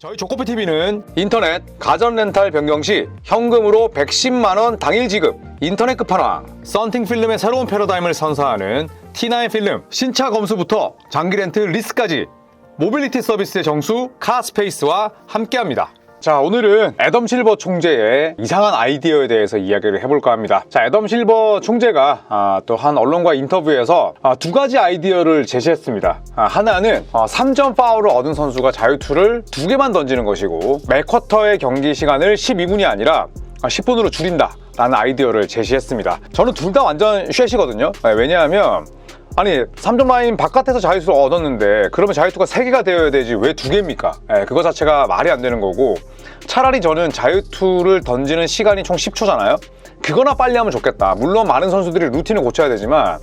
저희 조코피TV는 인터넷 가전 렌탈 변경 시 현금으로 110만원 당일 지급, 인터넷 끝판왕, 썬팅 필름의 새로운 패러다임을 선사하는 T9 필름 신차 검수부터 장기 렌트 리스까지 모빌리티 서비스의 정수 카스페이스와 함께합니다. 자, 오늘은 애덤 실버 총재의 이상한 아이디어에 대해서 이야기를 해볼까 합니다. 자, 애덤 실버 총재가 또 한 언론과 인터뷰에서 두 가지 아이디어를 제시했습니다. 하나는 3점 파울을 얻은 선수가 자유투를 2개만 던지는 것이고 매 쿼터의 경기 시간을 12분이 아니라 10분으로 줄인다 라는 아이디어를 제시했습니다. 저는 둘 다 완전 쉐시거든요. 왜냐하면 아니 3점 라인 바깥에서 자유투를 얻었는데 그러면 자유투가 3개가 되어야 되지 왜 2개입니까? 그거 자체가 말이 안 되는 거고, 차라리 저는 자유투를 던지는 시간이 총 10초잖아요. 그거나 빨리 하면 좋겠다. 물론 많은 선수들이 루틴을 고쳐야 되지만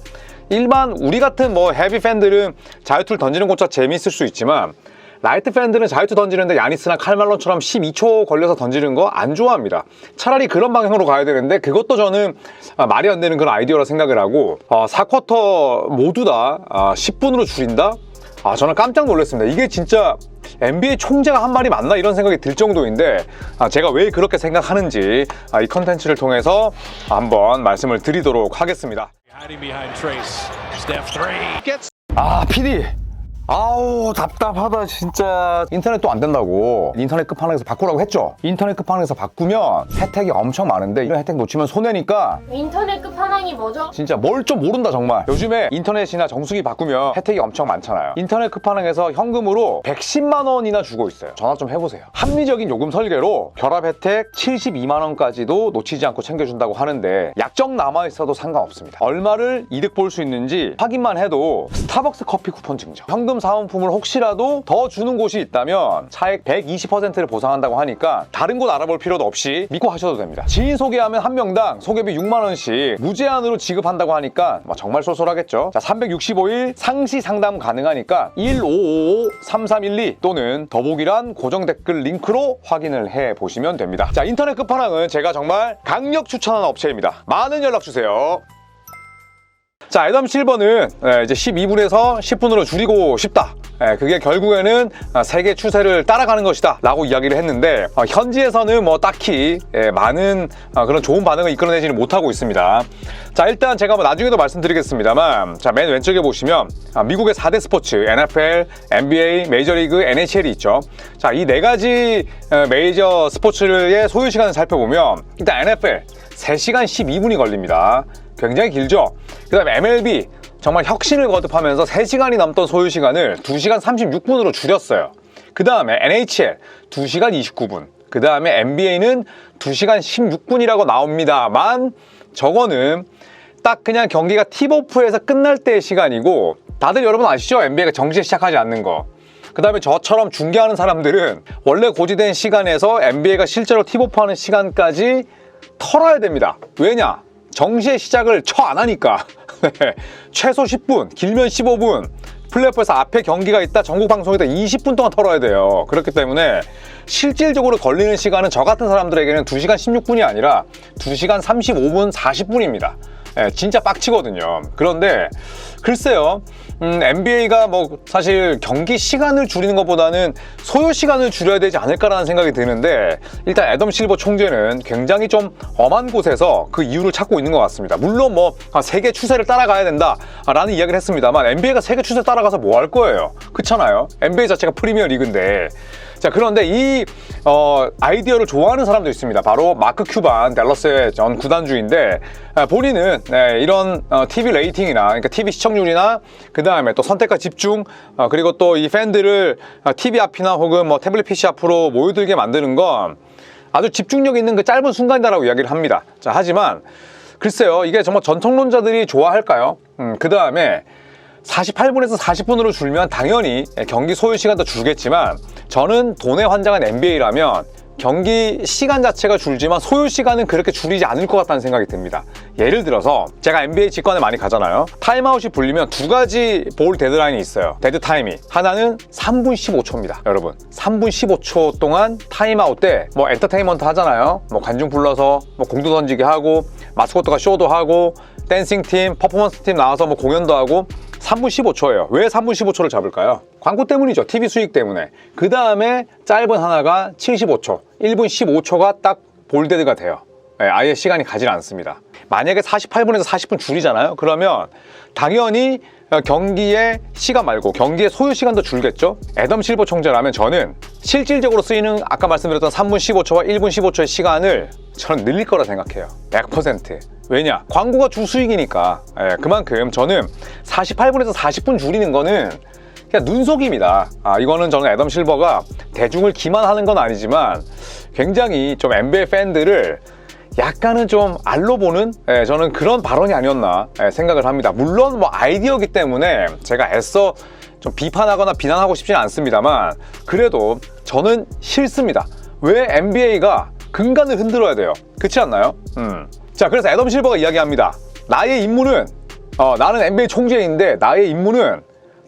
일반 우리 같은 헤비 팬들은 자유투를 던지는 것자 재미있을 수 있지만 라이트 팬들은 자유투 던지는데 야니스나 칼말론처럼 12초 걸려서 던지는 거 안 좋아합니다. 차라리 그런 방향으로 가야 되는데 그것도 저는 말이 안 되는 그런 아이디어라 생각을 하고 4쿼터 모두 다 10분으로 줄인다? 저는 깜짝 놀랐습니다. 이게 진짜 NBA 총재가 한 말이 맞나 이런 생각이 들 정도인데 제가 왜 그렇게 생각하는지 이 컨텐츠를 통해서 한번 말씀을 드리도록 하겠습니다. PD! 아우 답답하다 진짜. 인터넷 또 안 된다고 인터넷 끝판왕에서 바꾸라고 했죠. 인터넷 끝판왕에서 바꾸면 혜택이 엄청 많은데 이런 혜택 놓치면 손해니까. 인터넷 끝판왕이 뭐죠? 진짜 뭘 좀 모른다 정말. 요즘에 인터넷이나 정수기 바꾸면 혜택이 엄청 많잖아요. 인터넷 끝판왕에서 현금으로 110만 원이나 주고 있어요. 전화 좀 해보세요. 합리적인 요금 설계로 결합 혜택 72만 원까지도 놓치지 않고 챙겨준다고 하는데 약정 남아있어도 상관없습니다. 얼마를 이득 볼 수 있는지 확인만 해도 스타벅스 커피 쿠폰 증정, 현금 사은품을 혹시라도 더 주는 곳이 있다면 차액 120%를 보상한다고 하니까 다른 곳 알아볼 필요도 없이 믿고 하셔도 됩니다. 지인 소개하면 한 명당 소개비 6만 원씩 무제한으로 지급한다고 하니까 정말 쏠쏠하겠죠. 자, 365일 상시 상담 가능하니까 1555-3312 또는 더보기란 고정 댓글 링크로 확인을 해보시면 됩니다. 자, 인터넷 끝판왕은 제가 정말 강력 추천하는 업체입니다. 많은 연락 주세요. 자, 애덤 실버는 이제 12분에서 10분으로 줄이고 싶다. 그게 결국에는 세계 추세를 따라가는 것이다 라고 이야기를 했는데 현지에서는 딱히 많은 그런 좋은 반응을 이끌어내지는 못하고 있습니다. 자, 일단 제가 나중에도 말씀드리겠습니다만, 자, 맨 왼쪽에 보시면 미국의 4대 스포츠 NFL, NBA, 메이저리그, NHL이 있죠. 자, 이 4가지 메이저 스포츠의 소요 시간을 살펴보면 일단 NFL 3시간 12분이 걸립니다. 굉장히 길죠. 그 다음에 MLB 정말 혁신을 거듭하면서 3시간이 넘던 소요시간을 2시간 36분으로 줄였어요. 그 다음에 NHL 2시간 29분, 그 다음에 NBA는 2시간 16분이라고 나옵니다만 저거는 딱 그냥 경기가 팁오프에서 끝날 때의 시간이고, 다들 여러분 아시죠? NBA가 정시에 시작하지 않는 거. 그 다음에 저처럼 중계하는 사람들은 원래 고지된 시간에서 NBA가 실제로 팁오프하는 시간까지 털어야 됩니다. 왜냐? 정시에 시작을 안 하니까. 최소 10분, 길면 15분, 플레이오프에서 앞에 경기가 있다, 전국 방송이다 20분 동안 털어야 돼요. 그렇기 때문에 실질적으로 걸리는 시간은 저 같은 사람들에게는 2시간 16분이 아니라 2시간 35분 40분입니다. 진짜 빡치거든요. 그런데 글쎄요, NBA가 사실 경기 시간을 줄이는 것보다는 소요 시간을 줄여야 되지 않을까라는 생각이 드는데, 일단 애덤 실버 총재는 굉장히 좀 엄한 곳에서 그 이유를 찾고 있는 것 같습니다. 물론 세계 추세를 따라가야 된다라는 이야기를 했습니다만 NBA가 세계 추세 따라가서 뭐 할 거예요? 그렇잖아요. NBA 자체가 프리미어 리그인데. 자, 그런데 이 아이디어를 좋아하는 사람도 있습니다. 바로 마크 큐반, 댈러스의 전 구단주인데, 본인은 이런 TV 레이팅이나, 그러니까 TV 시청률이나, 그 다음에 또 선택과 집중, 그리고 또 이 팬들을 TV 앞이나 혹은 태블릿 PC 앞으로 모여들게 만드는 건 아주 집중력 있는 그 짧은 순간이다라고 이야기를 합니다. 자, 하지만 글쎄요, 이게 정말 전통론자들이 좋아할까요? 그 다음에 48분에서 40분으로 줄면 당연히 경기 소요 시간도 줄겠지만, 저는 돈의 환장한 NBA라면 경기 시간 자체가 줄지만 소요 시간은 그렇게 줄이지 않을 것 같다는 생각이 듭니다. 예를 들어서 제가 NBA 직관에 많이 가잖아요. 타임아웃이 불리면 2가지 볼 데드라인이 있어요. 데드 타임이. 하나는 3분 15초입니다. 여러분, 3분 15초 동안 타임아웃 때 엔터테인먼트 하잖아요. 관중 불러서 공도 던지게 하고, 마스코트가 쇼도 하고, 댄싱팀, 퍼포먼스 팀 나와서 공연도 하고, 3분 15초예요. 왜 3분 15초를 잡을까요? 광고 때문이죠. TV 수익 때문에. 그 다음에 짧은 하나가 75초, 1분 15초가 딱 볼데드가 돼요. 아예 시간이 가지 않습니다. 만약에 48분에서 40분 줄이잖아요. 그러면 당연히 경기의 시간 말고 경기의 소요 시간도 줄겠죠. 애덤 실버 총재라면 저는 실질적으로 쓰이는 아까 말씀드렸던 3분 15초와 1분 15초의 시간을 저는 늘릴 거라 생각해요. 100%. 왜냐? 광고가 주 수익이니까. 그만큼 저는 48분에서 40분 줄이는 거는 그냥 눈속임이다. 이거는 저는 애덤 실버가 대중을 기만하는 건 아니지만 굉장히 좀 NBA 팬들을 약간은 좀 알로 보는 저는 그런 발언이 아니었나 생각을 합니다. 물론 뭐 아이디어이기 때문에 제가 애써 좀 비판하거나 비난하고 싶지는 않습니다만 그래도 저는 싫습니다. 왜 NBA가 근간을 흔들어야 돼요? 그렇지 않나요? 자, 그래서 애덤 실버가 이야기합니다. 나의 임무는 나는 NBA 총재인데 나의 임무는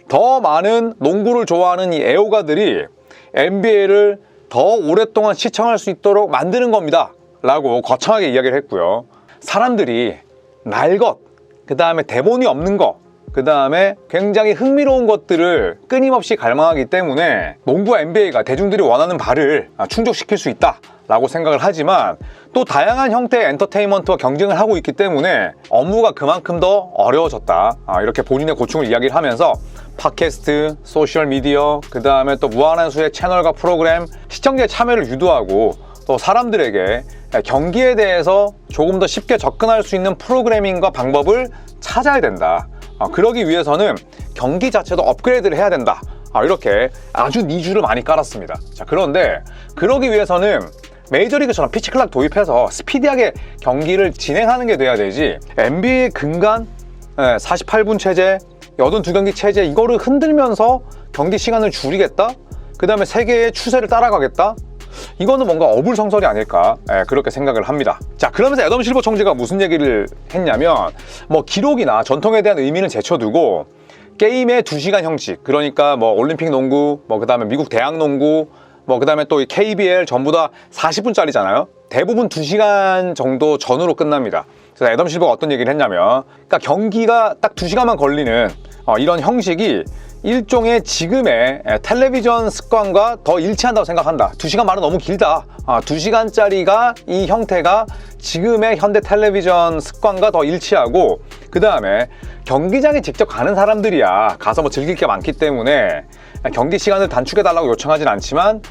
더 많은 농구를 좋아하는 이 애호가들이 NBA를 더 오랫동안 시청할 수 있도록 만드는 겁니다. 라고 거창하게 이야기를 했고요. 사람들이 날 것, 그 다음에 대본이 없는 것, 그 다음에 굉장히 흥미로운 것들을 끊임없이 갈망하기 때문에 농구와 NBA가 대중들이 원하는 바를 충족시킬 수 있다 라고 생각을 하지만 또 다양한 형태의 엔터테인먼트와 경쟁을 하고 있기 때문에 업무가 그만큼 더 어려워졌다, 이렇게 본인의 고충을 이야기를 하면서 팟캐스트, 소셜미디어, 그 다음에 또 무한한 수의 채널과 프로그램, 시청자의 참여를 유도하고 또 사람들에게 경기에 대해서 조금 더 쉽게 접근할 수 있는 프로그래밍과 방법을 찾아야 된다. 그러기 위해서는 경기 자체도 업그레이드를 해야 된다. 이렇게 아주 니주를 많이 깔았습니다. 자, 그런데 그러기 위해서는 메이저리그처럼 피치클락 도입해서 스피디하게 경기를 진행하는 게 돼야 되지, NBA의 근간 48분 체제, 82경기 체제 이거를 흔들면서 경기 시간을 줄이겠다? 그 다음에 세계의 추세를 따라가겠다? 이거는 뭔가 어불성설이 아닐까 그렇게 생각을 합니다. 자, 그러면서 애덤 실버 총재가 무슨 얘기를 했냐면 뭐 기록이나 전통에 대한 의미는 제쳐두고 게임의 2시간 형식, 그러니까 뭐 올림픽 농구, 뭐 그 다음에 미국 대학 농구, 뭐 그 다음에 또 KBL 전부 다 40분짜리잖아요. 대부분 2시간 정도 전후로 끝납니다. 그래서 애덤 실버가 어떤 얘기를 했냐면, 그러니까 경기가 딱 2시간만 걸리는 이런 형식이 일종의 지금의 텔레비전 습관과 더 일치한다고 생각한다. 2시간 말은 너무 길다. 2시간짜리가 이 형태가 지금의 현대 텔레비전 습관과 더 일치하고, 그 다음에 경기장에 직접 가는 사람들이야 가서 뭐 즐길 게 많기 때문에 경기 시간을 단축해달라고 요청하진 않지만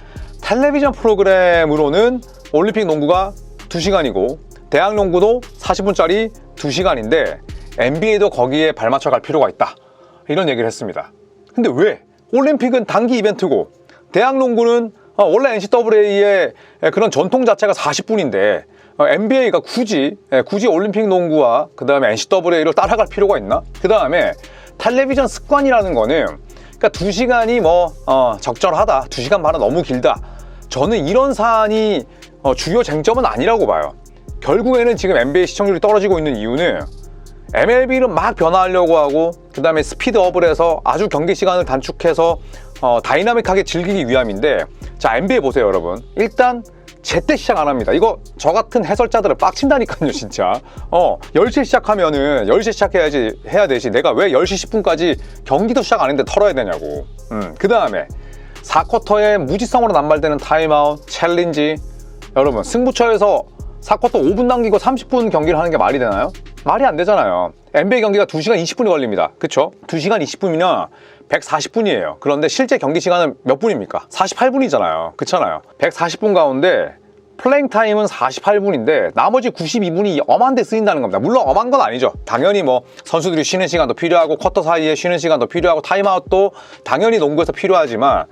텔레비전 프로그램으로는 올림픽 농구가 2시간이고 대학 농구도 40분짜리 2시간인데 NBA도 거기에 발맞춰 갈 필요가 있다. 이런 얘기를 했습니다. 근데 왜? 올림픽은 단기 이벤트고 대학 농구는 원래 NCAA의 그런 전통 자체가 40분인데 NBA가 굳이 올림픽 농구와 그 다음에 NCAA를 따라갈 필요가 있나? 그 다음에 텔레비전 습관이라는 거는 그러니까 2시간이 뭐 적절하다, 2시간 반은 너무 길다. 저는 이런 사안이 주요 쟁점은 아니라고 봐요. 결국에는 지금 NBA 시청률이 떨어지고 있는 이유는 MLB를 막 변화하려고 하고 그 다음에 스피드업을 해서 아주 경기 시간을 단축해서 다이나믹하게 즐기기 위함인데, 자, NBA 보세요 여러분. 일단 제때 시작 안 합니다. 이거 저 같은 해설자들은 빡친다니까요 진짜. 10시에 시작하면은 10시에 시작해야지 해야 되지, 내가 왜 10시 10분까지 경기도 시작 안 했는데 털어야 되냐고. 그 다음에 4쿼터에 무지성으로 남발되는 타임아웃, 챌린지. 여러분, 승부처에서 4쿼터 5분 남기고 30분 경기를 하는 게 말이 되나요? 말이 안 되잖아요. NBA 경기가 2시간 20분이 걸립니다. 그쵸? 2시간 20분이면 140분이에요. 그런데 실제 경기 시간은 몇 분입니까? 48분이잖아요. 그렇잖아요. 140분 가운데 플레잉 타임은 48분인데 나머지 92분이 엄한 데 쓰인다는 겁니다. 물론 엄한 건 아니죠. 당연히 뭐 선수들이 쉬는 시간도 필요하고 쿼터 사이에 쉬는 시간도 필요하고 타임아웃도 당연히 농구에서 필요하지만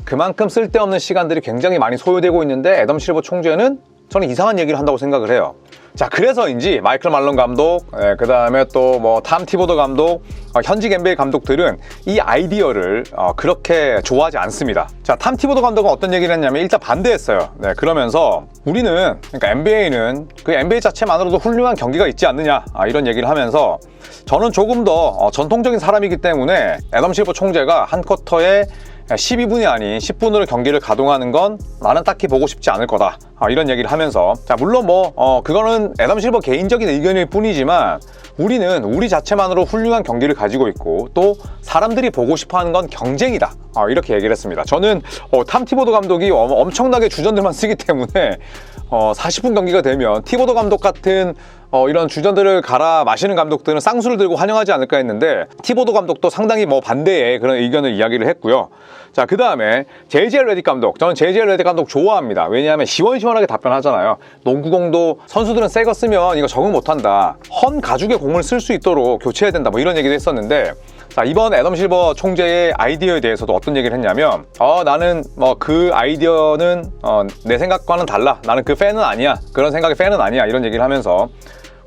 그만큼 쓸데없는 시간들이 굉장히 많이 소요되고 있는데 애덤 실버 총재는 저는 이상한 얘기를 한다고 생각을 해요. 자, 그래서인지 마이클 말론 감독, 그 다음에 또 뭐 탐 티보더 감독, 현직 NBA 감독들은 이 아이디어를 그렇게 좋아하지 않습니다. 자, 탐 티보더 감독은 어떤 얘기를 했냐면 일단 반대했어요. 그러면서 우리는, 그러니까 NBA는 그 NBA 자체만으로도 훌륭한 경기가 있지 않느냐, 이런 얘기를 하면서 저는 조금 더 전통적인 사람이기 때문에 애덤 실버 총재가 한 쿼터에 12분이 아닌 10분으로 경기를 가동하는 건 나는 딱히 보고 싶지 않을 거다, 이런 얘기를 하면서, 자, 물론 뭐 그거는 애덤 실버 개인적인 의견일 뿐이지만 우리는 우리 자체만으로 훌륭한 경기를 가지고 있고 또 사람들이 보고 싶어하는 건 경쟁이다. 이렇게 얘기를 했습니다. 저는 탐 티보도 감독이 엄청나게 주전들만 쓰기 때문에 40분 경기가 되면 티보도 감독 같은 이런 주전들을 갈아 마시는 감독들은 쌍수를 들고 환영하지 않을까 했는데 티보도 감독도 상당히 반대의 그런 의견을 이야기를 했고요. 자, 그 다음에 JJ 레딕 감독. 저는 JJ 레딕 감독 좋아합니다. 왜냐하면 시원시원하게 답변하잖아요. 농구공도 선수들은 새 거 쓰면 이거 적응 못한다. 헌 가죽의 공을 쓸 수 있도록 교체해야 된다. 이런 얘기도 했었는데, 자, 이번 애덤 실버 총재의 아이디어에 대해서도 어떤 얘기를 했냐면 나는 그 아이디어는 내 생각과는 달라. 나는 그 팬은 아니야. 그런 생각의 팬은 아니야. 이런 얘기를 하면서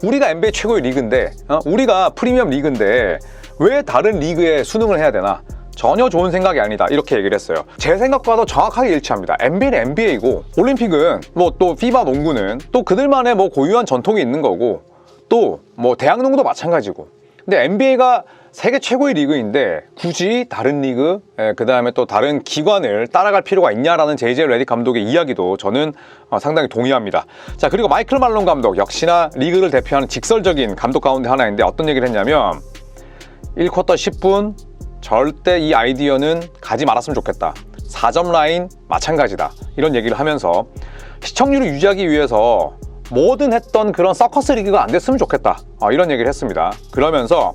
우리가 NBA 최고의 리그인데 우리가 프리미엄 리그인데 왜 다른 리그에 수능을 해야 되나? 전혀 좋은 생각이 아니다. 이렇게 얘기를 했어요. 제 생각과도 정확하게 일치합니다. NBA는 NBA이고 올림픽은 또 FIBA 농구는 또 그들만의 고유한 전통이 있는 거고 또 대학 농구도 마찬가지고. 근데 NBA가 세계 최고의 리그인데 굳이 다른 리그, 그 다음에 또 다른 기관을 따라갈 필요가 있냐라는 JJ 레딕 감독의 이야기도 저는 상당히 동의합니다. 자, 그리고 마이클 말론 감독, 역시나 리그를 대표하는 직설적인 감독 가운데 하나인데 어떤 얘기를 했냐면 1쿼터 10분 절대 이 아이디어는 가지 말았으면 좋겠다. 4점 라인 마찬가지다. 이런 얘기를 하면서 시청률을 유지하기 위해서 뭐든 했던 그런 서커스 리그가 안 됐으면 좋겠다. 이런 얘기를 했습니다. 그러면서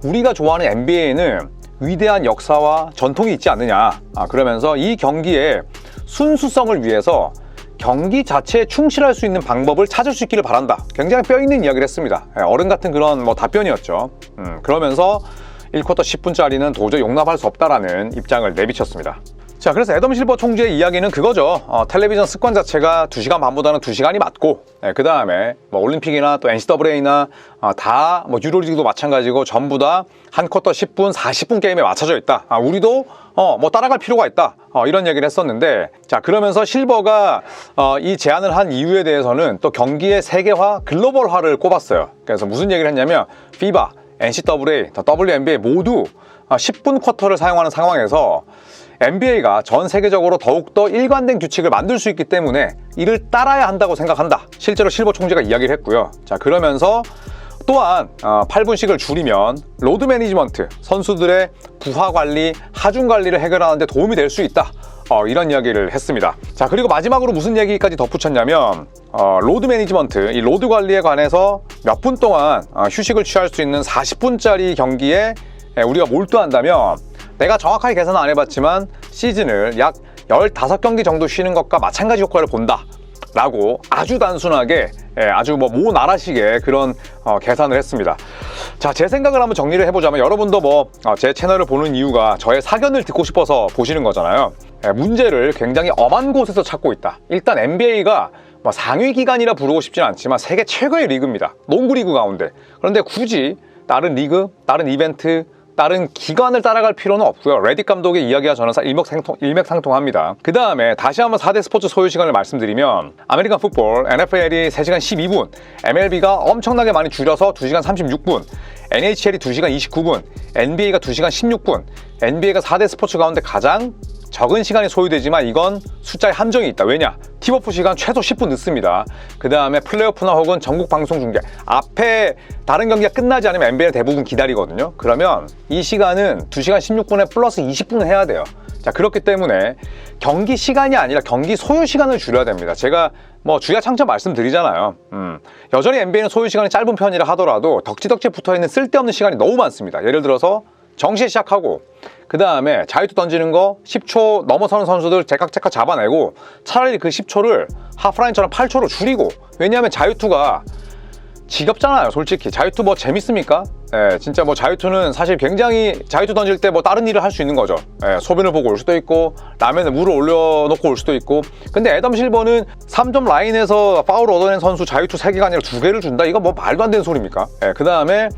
우리가 좋아하는 NBA에는 위대한 역사와 전통이 있지 않느냐. 그러면서 이 경기의 순수성을 위해서 경기 자체에 충실할 수 있는 방법을 찾을 수 있기를 바란다. 굉장히 뼈있는 이야기를 했습니다. 어른 같은 그런 답변이었죠. 그러면서 1쿼터 10분짜리는 도저히 용납할 수 없다라는 입장을 내비쳤습니다. 자, 그래서 애덤 실버 총재의 이야기는 그거죠. 텔레비전 습관 자체가 2시간 반보다는 2시간이 맞고, 그 다음에 올림픽이나 또 NCAA나 다 유로리그도 마찬가지고 전부 다 한 쿼터 10분, 40분 게임에 맞춰져 있다. 우리도 따라갈 필요가 있다. 이런 얘기를 했었는데, 자, 그러면서 실버가 이 제안을 한 이유에 대해서는 또 경기의 세계화, 글로벌화를 꼽았어요. 그래서 무슨 얘기를 했냐면 FIBA, NCAA, WNBA 모두 10분 쿼터를 사용하는 상황에서 NBA가 전 세계적으로 더욱더 일관된 규칙을 만들 수 있기 때문에 이를 따라야 한다고 생각한다. 실제로 실버 총재가 이야기를 했고요. 자, 그러면서 또한 8분씩을 줄이면 로드 매니지먼트, 선수들의 부하 관리, 하중 관리를 해결하는 데 도움이 될 수 있다. 이런 이야기를 했습니다. 자, 그리고 마지막으로 무슨 얘기까지 덧붙였냐면 로드 매니지먼트, 이 로드 관리에 관해서 몇 분 동안 휴식을 취할 수 있는 40분짜리 경기에 우리가 몰두한다면 내가 정확하게 계산은 안 해봤지만 시즌을 약 15경기 정도 쉬는 것과 마찬가지 효과를 본다 라고 아주 단순하게 아주 모나라식의 그런 계산을 했습니다. 자, 제 생각을 한번 정리를 해보자면 여러분도 제 채널을 보는 이유가 저의 사견을 듣고 싶어서 보시는 거잖아요. 문제를 굉장히 엄한 곳에서 찾고 있다. 일단 NBA가 상위 기관이라 부르고 싶지는 않지만 세계 최고의 리그입니다. 농구 리그 가운데. 그런데 굳이 다른 리그, 다른 이벤트, 다른 기관을 따라갈 필요는 없고요. 레딕 감독의 이야기와 저는 일맥상통합니다. 그 다음에 다시 한번 4대 스포츠 소요 시간을 말씀드리면 아메리칸 풋볼, NFL이 3시간 12분, MLB가 엄청나게 많이 줄여서 2시간 36분, NHL이 2시간 29분, NBA가 2시간 16분, NBA가 4대 스포츠 가운데 가장 적은 시간이 소요되지만 이건 숫자에 함정이 있다. 왜냐? 팁오프 시간 최소 10분 늦습니다. 그 다음에 플레이오프나 혹은 전국 방송 중계 앞에 다른 경기가 끝나지 않으면 NBA는 대부분 기다리거든요. 그러면 이 시간은 2시간 16분에 플러스 20분을 해야 돼요. 자, 그렇기 때문에 경기 시간이 아니라 경기 소요 시간을 줄여야 됩니다. 제가 주야창천 말씀드리잖아요. 여전히 NBA는 소요 시간이 짧은 편이라 하더라도 덕지덕지 붙어있는 쓸데없는 시간이 너무 많습니다. 예를 들어서 정시에 시작하고 그 다음에 자유투 던지는 거 10초 넘어서는 선수들 제깍제깍 잡아내고 차라리 그 10초를 하프라인처럼 8초로 줄이고. 왜냐하면 자유투가 지겹잖아요. 솔직히 자유투 재밌습니까? 진짜 자유투는 사실 굉장히 자유투 던질 때 다른 일을 할 수 있는 거죠. 소변을 보고 올 수도 있고 라면에 물을 올려놓고 올 수도 있고. 근데 애덤 실버는 3점 라인에서 파울을 얻어낸 선수 자유투 3개가 아니라 2개를 준다? 이거 말도 안 되는 소리입니까? 그 다음에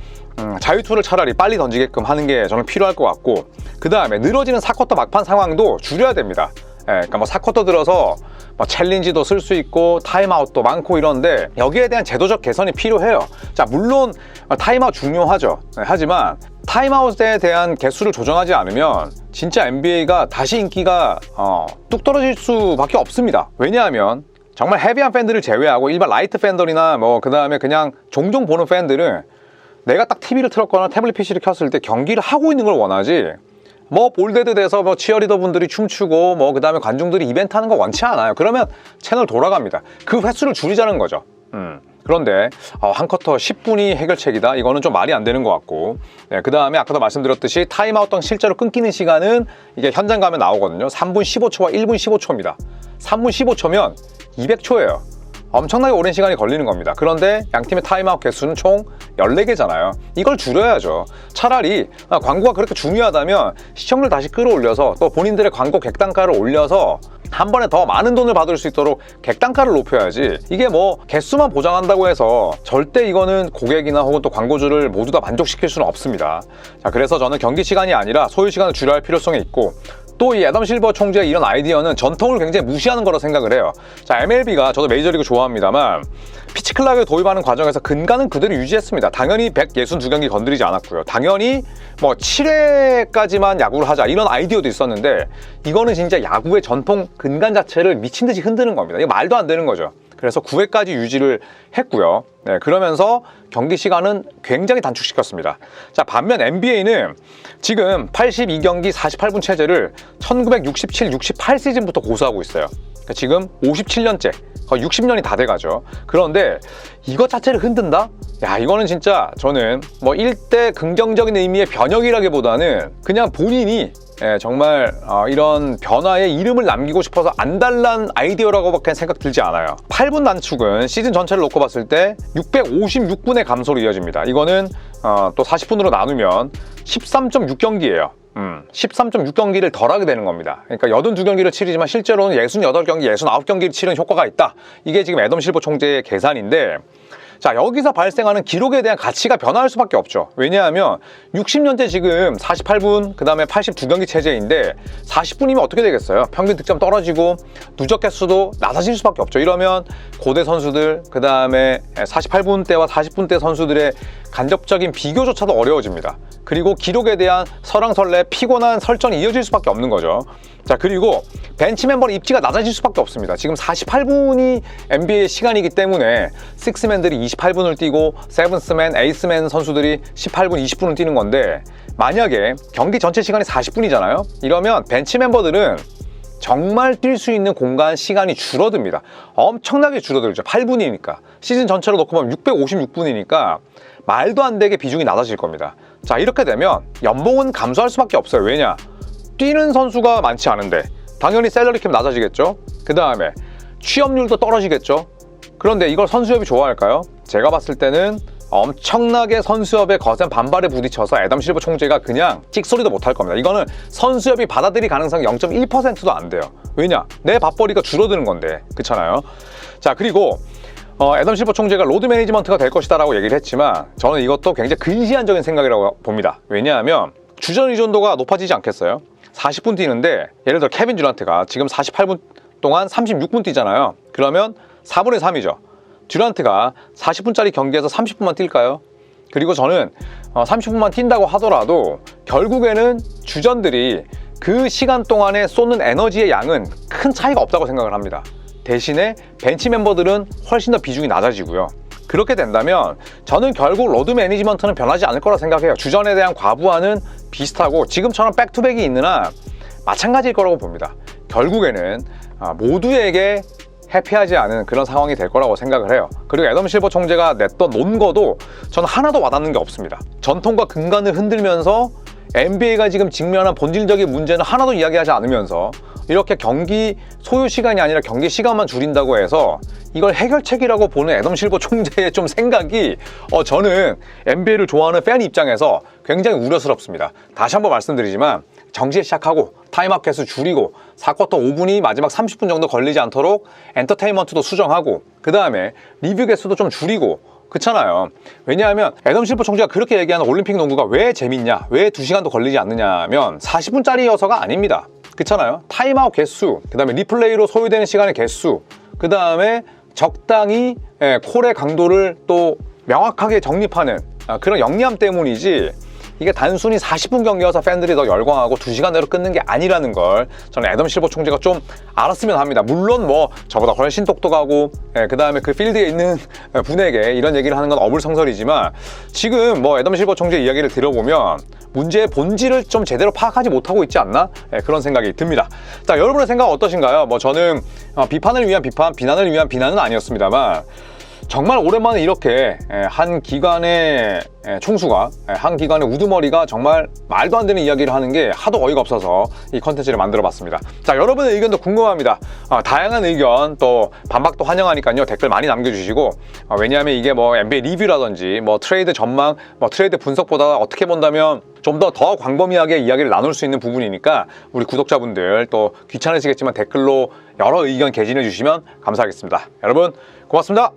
자유투를 차라리 빨리 던지게끔 하는 게 저는 필요할 것 같고, 그 다음에 늘어지는 4쿼터 막판 상황도 줄여야 됩니다. 그러니까 4쿼터 들어서 챌린지도 쓸 수 있고 타임아웃도 많고 이런데 여기에 대한 제도적 개선이 필요해요. 자, 물론 타임아웃 중요하죠. 하지만 타임아웃에 대한 개수를 조정하지 않으면 진짜 NBA가 다시 인기가 뚝 떨어질 수밖에 없습니다. 왜냐하면 정말 헤비한 팬들을 제외하고 일반 라이트 팬들이나 그 다음에 그냥 종종 보는 팬들은 내가 딱 TV를 틀었거나 태블릿 PC를 켰을 때 경기를 하고 있는 걸 원하지 뭐 볼데드 돼서 뭐 치어리더 분들이 춤추고 뭐 그 다음에 관중들이 이벤트 하는 거 원치 않아요. 그러면 채널 돌아갑니다. 그 횟수를 줄이자는 거죠. 그런데 한 쿼터 10분이 해결책이다. 이거는 좀 말이 안 되는 것 같고, 네, 그 다음에 아까도 말씀드렸듯이 타임아웃당 실제로 끊기는 시간은 이게 현장 가면 나오거든요. 3분 15초와 1분 15초입니다. 3분 15초면 200초예요. 엄청나게 오랜 시간이 걸리는 겁니다. 그런데 양팀의 타임아웃 개수는 총 14개잖아요. 이걸 줄여야죠. 차라리 광고가 그렇게 중요하다면 시청률 다시 끌어올려서 또 본인들의 광고 객단가를 올려서 한 번에 더 많은 돈을 받을 수 있도록 객단가를 높여야지, 이게 뭐 개수만 보장한다고 해서 절대 이거는 고객이나 혹은 또 광고주를 모두 다 만족시킬 수는 없습니다. 자, 그래서 저는 경기 시간이 아니라 소요 시간을 줄여야 할 필요성이 있고, 또 이 애덤 실버 총재의 이런 아이디어는 전통을 굉장히 무시하는 거라 생각을 해요. 자, MLB가, 저도 메이저리그 좋아합니다만 피치 클락을 도입하는 과정에서 근간은 그대로 유지했습니다. 당연히 162경기 건드리지 않았고요. 당연히 뭐 7회까지만 야구를 하자 이런 아이디어도 있었는데, 이거는 진짜 야구의 전통 근간 자체를 미친 듯이 흔드는 겁니다. 이거 말도 안 되는 거죠. 그래서 9회까지 유지를 했고요. 네, 그러면서 경기 시간은 굉장히 단축시켰습니다. 자, 반면 NBA는 지금 82경기 48분 체제를 1967, 68 시즌부터 고수하고 있어요. 그러니까 지금 57년째, 거의 60년이 다 돼가죠. 그런데 이것 자체를 흔든다? 야, 이거는 진짜 저는 뭐 일대 긍정적인 의미의 변혁이라기보다는 그냥 본인이 정말 이런 변화에 이름을 남기고 싶어서 안달난 아이디어라고밖에 생각 들지 않아요. 8분 단축은 시즌 전체를 놓고 봤을 때 656분의 감소로 이어집니다. 이거는 또 40분으로 나누면 13.6경기예요. 13.6경기를 덜 하게 되는 겁니다. 그러니까 82경기를 치르지만 실제로는 68경기, 69경기를 치르는 효과가 있다. 이게 지금 애덤 실버 총재의 계산인데, 자, 여기서 발생하는 기록에 대한 가치가 변화할 수밖에 없죠. 왜냐하면 60년째 지금 48분, 그 다음에 82경기 체제인데 40분이면 어떻게 되겠어요? 평균 득점 떨어지고 누적 개수도 낮아질 수밖에 없죠. 이러면 고대 선수들, 그 다음에 48분 대와 40분 대 선수들의 간접적인 비교조차도 어려워집니다. 그리고 기록에 대한 설왕설래, 피곤한 설전이 이어질 수밖에 없는 거죠. 자, 그리고 벤치 멤버의 입지가 낮아질 수밖에 없습니다. 지금 48분이 NBA의 시간이기 때문에 식스맨들이 28분을 뛰고 세븐스맨, 에이스맨 선수들이 18분, 20분을 뛰는 건데, 만약에 경기 전체 시간이 40분이잖아요. 이러면 벤치 멤버들은 정말 뛸 수 있는 공간 시간이 줄어듭니다. 엄청나게 줄어들죠. 8분이니까. 시즌 전체로 놓고 보면 656분이니까 말도 안 되게 비중이 낮아질 겁니다. 자, 이렇게 되면 연봉은 감소할 수밖에 없어요. 왜냐? 뛰는 선수가 많지 않은데 당연히 셀러리캡 낮아지겠죠. 그 다음에 취업률도 떨어지겠죠. 그런데 이걸 선수협이 좋아할까요? 제가 봤을 때는 엄청나게 선수협의 거센 반발에 부딪혀서 애덤 실버 총재가 그냥 찍소리도 못할 겁니다. 이거는 선수협이 받아들일 가능성이 0.1%도 안 돼요. 왜냐? 내 밥벌이가 줄어드는 건데, 그렇잖아요. 자, 그리고 애덤 실버 총재가 로드 매니지먼트가 될 것이다 라고 얘기를 했지만 저는 이것도 굉장히 근시안적인 생각이라고 봅니다. 왜냐하면 주전 의존도가 높아지지 않겠어요? 40분 뛰는데 예를 들어 케빈 듀란트가 지금 48분 동안 36분 뛰잖아요. 그러면 4분의 3이죠. 듀란트가 40분짜리 경기에서 30분만 뛸까요? 그리고 저는 30분만 뛴다고 하더라도 결국에는 주전들이 그 시간 동안에 쏟는 에너지의 양은 큰 차이가 없다고 생각을 합니다. 대신에 벤치 멤버들은 훨씬 더 비중이 낮아지고요. 그렇게 된다면 저는 결국 로드 매니지먼트는 변하지 않을 거라 생각해요. 주전에 대한 과부하는 비슷하고 지금처럼 백투백이 있는 한 마찬가지일 거라고 봅니다. 결국에는 모두에게 해피하지 않은 그런 상황이 될 거라고 생각을 해요. 그리고 애덤 실버 총재가 냈던 논거도 저는 하나도 와닿는 게 없습니다. 전통과 근간을 흔들면서 NBA가 지금 직면한 본질적인 문제는 하나도 이야기하지 않으면서 이렇게 경기 소요 시간이 아니라 경기 시간만 줄인다고 해서 이걸 해결책이라고 보는 애덤 실버 총재의 좀 생각이 저는 NBA를 좋아하는 팬 입장에서 굉장히 우려스럽습니다. 다시 한번 말씀드리지만 정시에 시작하고 타임아웃 개수 줄이고 4쿼터 5분이 마지막 30분 정도 걸리지 않도록 엔터테인먼트도 수정하고 그 다음에 리뷰 개수도 좀 줄이고, 그렇잖아요. 왜냐하면 애덤 실버 총재가 그렇게 얘기하는 올림픽 농구가 왜 재밌냐, 왜 2시간도 걸리지 않느냐 하면 40분짜리여서가 아닙니다. 그렇잖아요. 타임아웃 개수, 그 다음에 리플레이로 소요되는 시간의 개수, 그 다음에 적당히 콜의 강도를 또 명확하게 정립하는 그런 영리함 때문이지, 이게 단순히 40분 경기여서 팬들이 더 열광하고 2시간 내로 끊는 게 아니라는 걸 저는 애덤 실버 총재가 좀 알았으면 합니다. 물론 뭐 저보다 훨씬 똑똑하고 그 다음에 그 필드에 있는 분에게 이런 얘기를 하는 건 어불성설이지만 지금 뭐 애덤 실버 총재 이야기를 들어보면 문제의 본질을 좀 제대로 파악하지 못하고 있지 않나? 그런 생각이 듭니다. 자, 여러분의 생각 어떠신가요? 뭐 저는 비판을 위한 비판, 비난을 위한 비난은 아니었습니다만 정말 오랜만에 이렇게 한 기관의 총수가, 한 기관의 우두머리가 정말 말도 안 되는 이야기를 하는 게 하도 어이가 없어서 이 컨텐츠를 만들어 봤습니다. 자, 여러분의 의견도 궁금합니다. 다양한 의견 또 반박도 환영하니까요. 댓글 많이 남겨주시고 왜냐하면 이게 뭐 NBA 리뷰라든지 뭐 트레이드 전망, 뭐 트레이드 분석보다 어떻게 본다면 좀 더 광범위하게 이야기를 나눌 수 있는 부분이니까 우리 구독자분들 또 귀찮으시겠지만 댓글로 여러 의견 개진해 주시면 감사하겠습니다. 여러분 고맙습니다.